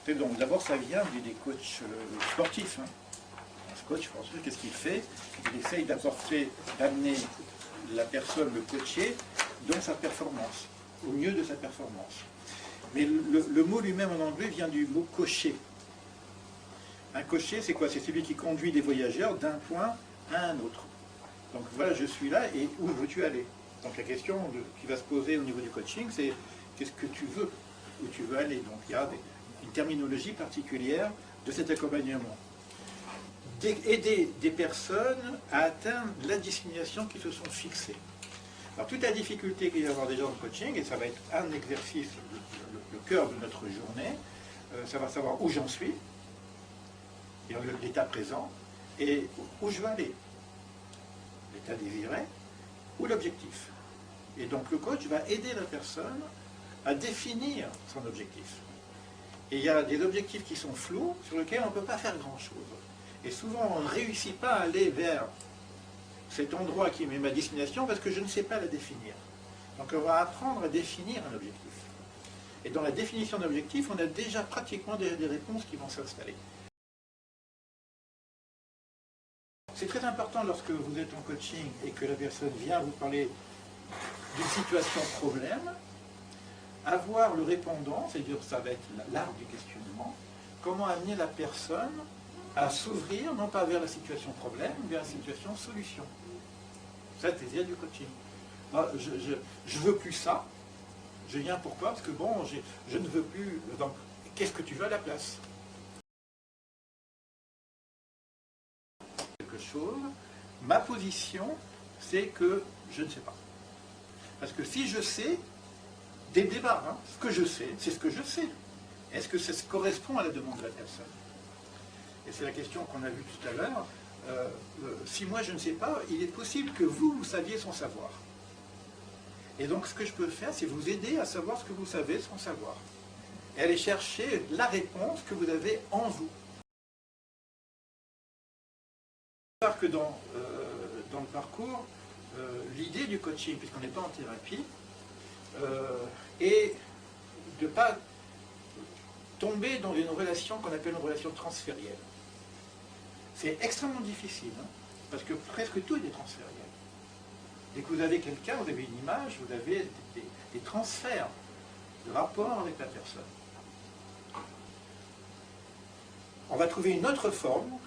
Et donc d'abord ça vient des coachs sportifs. Hein. Un coach sportif, qu'est-ce qu'il fait? Il essaye d'amener la personne, le coaché, dans sa performance, au mieux de sa performance. Mais le mot lui-même en anglais vient du mot cocher. Un cocher, c'est quoi? C'est celui qui conduit des voyageurs d'un point à un autre. Donc voilà, je suis là et où veux-tu aller? Donc la question qui va se poser au niveau du coaching, c'est qu'est-ce que tu veux? Où tu veux aller? Donc il y a une terminologie particulière de cet accompagnement. Aider des personnes à atteindre la destination qui se sont fixées. Alors toute la difficulté qu'il va y avoir déjà dans le coaching, et ça va être un exercice, le cœur de notre journée, ça va savoir où j'en suis, l'état présent, et où je veux aller, l'état désiré, ou l'objectif. Et donc le coach va aider la personne à définir son objectif. Et il y a des objectifs qui sont flous, sur lesquels on ne peut pas faire grand-chose. Et souvent, on ne réussit pas à aller vers cet endroit qui est ma destination parce que je ne sais pas la définir. Donc on va apprendre à définir un objectif. Et dans la définition d'un objectif, on a déjà pratiquement des réponses qui vont s'installer. C'est très important lorsque vous êtes en coaching et que la personne vient vous parler d'une situation problème, avoir le répondant, c'est-à-dire ça va être l'art du questionnement, comment amener la personne à s'ouvrir, non pas vers la situation problème, mais vers la situation solution. Ça, c'est l'idée du coaching. Moi, je veux plus ça. Je viens pourquoi? Parce que bon, je ne veux plus. Donc, qu'est-ce que tu veux à la place? Quelque chose. Ma position, c'est que je ne sais pas. Parce que si je sais, dès le départ, hein, ce que je sais, c'est ce que je sais. Est-ce que ça correspond à la demande de la personne? Et c'est la question qu'on a vue tout à l'heure. Si moi je ne sais pas, il est possible que vous saviez sans savoir. Et donc ce que je peux faire, c'est vous aider à savoir ce que vous savez sans savoir. Et aller chercher la réponse que vous avez en vous. Que dans le parcours, l'idée du coaching, puisqu'on n'est pas en thérapie, est de ne pas tomber dans une relation qu'on appelle une relation transférielle. C'est extrêmement difficile, hein, parce que presque tout est transfériel. Dès que vous avez quelqu'un, vous avez une image, vous avez des transferts de rapport avec la personne. On va trouver une autre forme,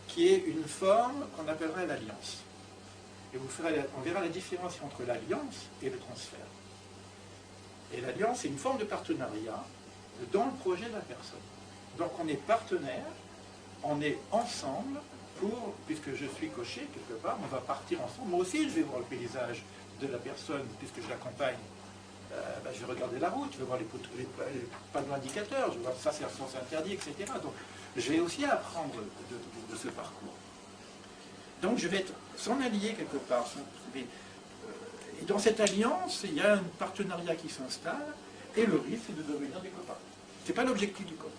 qui est une forme qu'on appellerait l'alliance. Et on verra la différence entre l'alliance et le transfert. Et l'alliance, c'est une forme de partenariat dans le projet de la personne. Donc on est partenaire, on est ensemble pour, puisque je suis coché quelque part, on va partir ensemble. Moi aussi, je vais voir le paysage de la personne, puisque je l'accompagne. Je vais regarder la route, je vais voir les panneaux indicateurs, je vais voir ça c'est un sens interdit, etc. Donc je vais aussi apprendre de ce parcours. Donc je vais être son allié quelque part. Et dans cette alliance, il y a un partenariat qui s'installe, et le risque c'est de devenir des copains. Ce n'est pas l'objectif du coach.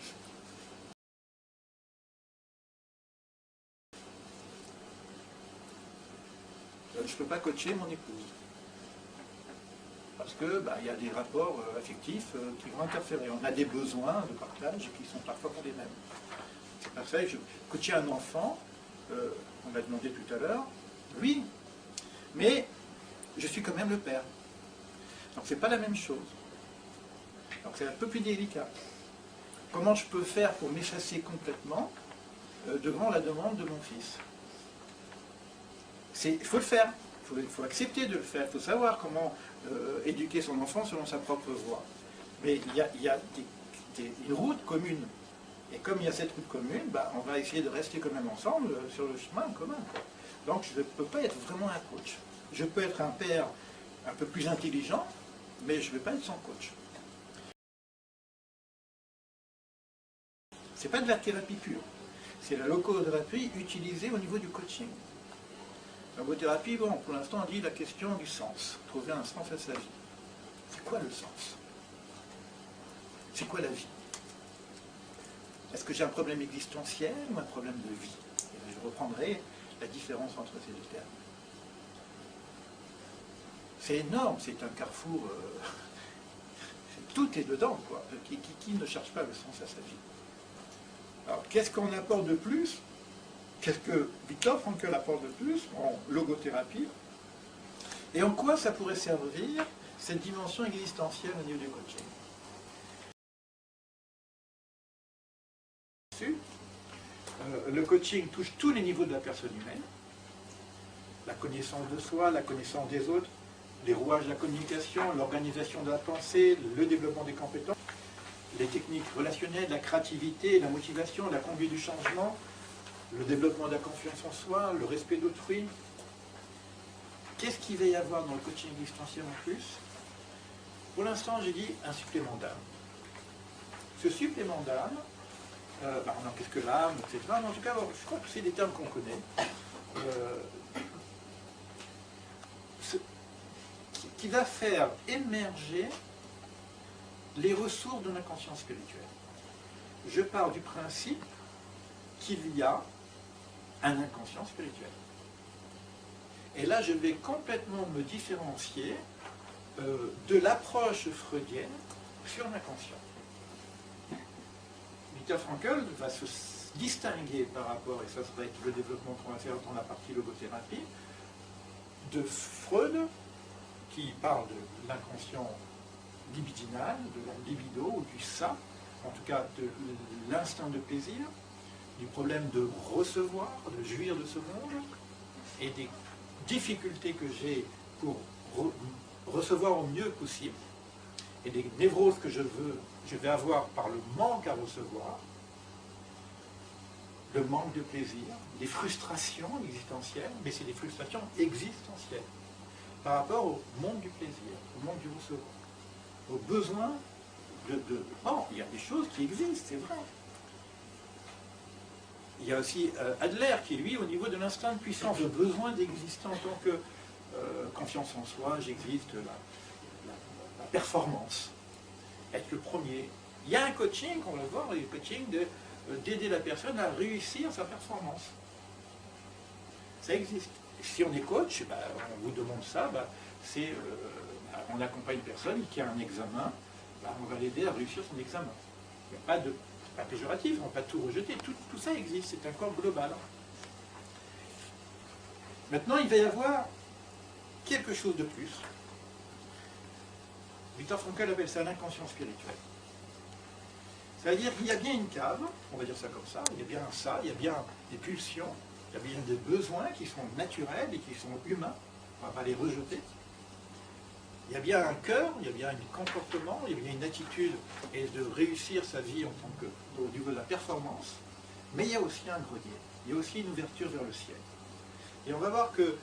Je ne peux pas coacher mon épouse. Parce que y a des rapports affectifs qui vont interférer. On a des besoins de partage qui sont parfois pas les mêmes. C'est pas ça. Coacher un enfant, on m'a demandé tout à l'heure, oui, mais je suis quand même le père. Donc c'est pas la même chose. Donc c'est un peu plus délicat. Comment je peux faire pour m'effacer complètement devant la demande de mon fils? Il faut le faire. Il faut accepter de le faire, il faut savoir comment éduquer son enfant selon sa propre voie. Mais il y a une route commune. Et comme il y a cette route commune, on va essayer de rester quand même ensemble sur le chemin commun. Donc je ne peux pas être vraiment un coach. Je peux être un père un peu plus intelligent, mais je ne vais pas être son coach. Ce n'est pas de la thérapie pure. C'est la logothérapie utilisée au niveau du coaching. La logothérapie, bon, pour l'instant, on dit la question du sens. Trouver un sens à sa vie. C'est quoi le sens? C'est quoi la vie? Est-ce que j'ai un problème existentiel ou un problème de vie? Et je reprendrai la différence entre ces deux termes. C'est énorme, c'est un carrefour. tout est dedans, quoi. Qui ne cherche pas le sens à sa vie? Alors, qu'est-ce qu'on apporte de plus? Qu'est-ce que Viktor Frankl apporte de plus en logothérapie? Et en quoi ça pourrait servir, cette dimension existentielle au niveau du coaching? Le coaching touche tous les niveaux de la personne humaine. La connaissance de soi, la connaissance des autres, les rouages de la communication, l'organisation de la pensée, le développement des compétences, les techniques relationnelles, la créativité, la motivation, la conduite du changement, le développement de la confiance en soi, le respect d'autrui. Qu'est-ce qu'il va y avoir dans le coaching existentiel en plus? Pour l'instant, j'ai dit un supplément d'âme. Ce supplément d'âme, qu'est-ce que l'âme, etc. Mais en tout cas, je crois que c'est des termes qu'on connaît. Qui va faire émerger les ressources de l'inconscient spirituel. Je pars du principe qu'il y a un inconscient spirituel. Et là, je vais complètement me différencier de l'approche freudienne sur l'inconscient. Viktor Frankl va se distinguer par rapport, et ça serait le développement qu'on va faire dans la partie logothérapie, de Freud, qui parle de l'inconscient libidinal, de la libido, ou du ça, en tout cas de l'instinct de plaisir, du problème de recevoir, de jouir de ce monde, et des difficultés que j'ai pour recevoir au mieux possible, et des névroses que je vais avoir par le manque à recevoir, le manque de plaisir, des frustrations existentielles, mais c'est des frustrations existentielles, par rapport au monde du plaisir, au monde du recevoir, au besoin Bon, il y a des choses qui existent, c'est vrai. Il y a aussi Adler qui, lui, au niveau de l'instinct de puissance, le besoin d'exister en tant que confiance en soi, j'existe, la performance, être le premier. Il y a un coaching, on va voir, le coaching d'aider la personne à réussir sa performance. Ça existe. Si on est coach, on vous demande ça, on accompagne une personne qui a un examen, on va l'aider à réussir son examen. Il n'y a pas de pas péjoratif, on ne va pas tout rejeter, tout ça existe, c'est un corps global. Maintenant, il va y avoir quelque chose de plus. Viktor Frankl appelle ça l'inconscient spirituel. C'est-à-dire qu'il y a bien une cave, on va dire ça comme ça, il y a bien ça, il y a bien des pulsions, il y a bien des besoins qui sont naturels et qui sont humains, on ne va pas les rejeter. Il y a bien un cœur, il y a bien un comportement, il y a bien une attitude et de réussir sa vie au niveau de la performance, mais il y a aussi un grenier, il y a aussi une ouverture vers le ciel. Et on va voir que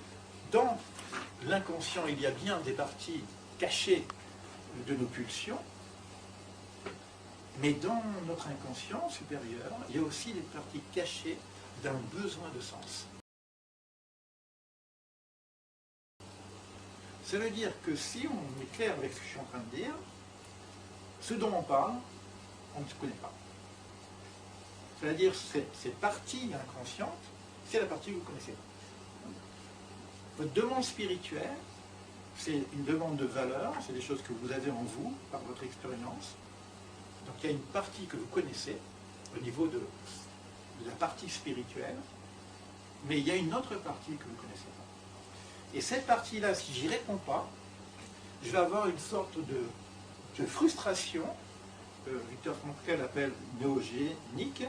dans l'inconscient, il y a bien des parties cachées de nos pulsions, mais dans notre inconscient supérieur, il y a aussi des parties cachées d'un besoin de sens. Ça veut dire que si on est clair avec ce que je suis en train de dire, ce dont on parle, on ne se connaît pas. C'est-à-dire cette partie inconsciente, c'est la partie que vous connaissez. Votre demande spirituelle, c'est une demande de valeur, c'est des choses que vous avez en vous, par votre expérience. Donc il y a une partie que vous connaissez, au niveau de la partie spirituelle, mais il y a une autre partie que vous ne connaissez pas. Et cette partie-là, si j'y réponds pas, je vais avoir une sorte de frustration, que Viktor Frankl appelle néogénique,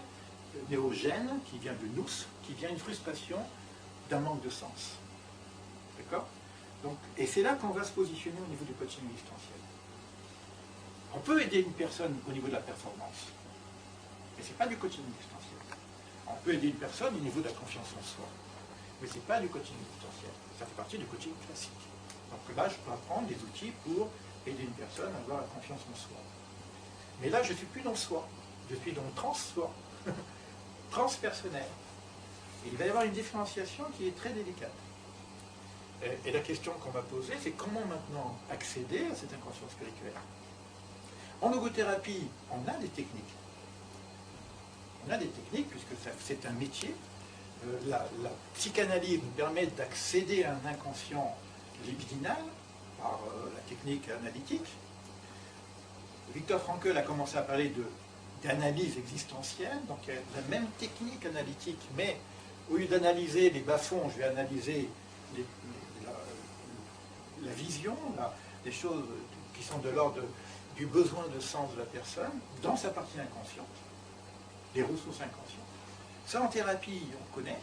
néogène, qui vient de nous, qui vient une frustration d'un manque de sens. D'accord? Et c'est là qu'on va se positionner au niveau du coaching existentiel. On peut aider une personne au niveau de la performance, mais ce n'est pas du coaching existentiel. On peut aider une personne au niveau de la confiance en soi, mais ce n'est pas du coaching existentiel. Ça fait partie du coaching classique. Donc là, je peux apprendre des outils pour aider une personne à avoir la confiance en soi. Mais là, je ne suis plus dans soi. Je suis dans trans-soi, transpersonnel. Et il va y avoir une différenciation qui est très délicate. Et la question qu'on va poser, c'est comment maintenant accéder à cette inconscience spirituelle. En logothérapie, on a des techniques. On a des techniques, puisque c'est un métier. La psychanalyse nous permet d'accéder à un inconscient libidinal par la technique analytique. Viktor Frankl a commencé à parler d'analyse existentielle, donc il y a la même technique analytique, mais au lieu d'analyser les bas-fonds, je vais analyser la vision, les choses qui sont de l'ordre du besoin de sens de la personne, dans sa partie inconsciente, les ressources inconscientes. Ça, en thérapie, on connaît.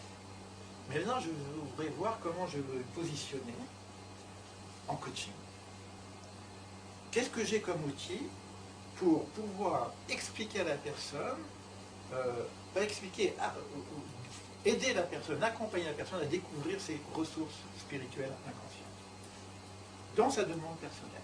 Mais maintenant, je voudrais voir comment je veux positionner en coaching. Qu'est-ce que j'ai comme outil pour pouvoir expliquer à la personne, pas expliquer, aider la personne, accompagner la personne à découvrir ses ressources spirituelles inconscientes, dans sa demande personnelle.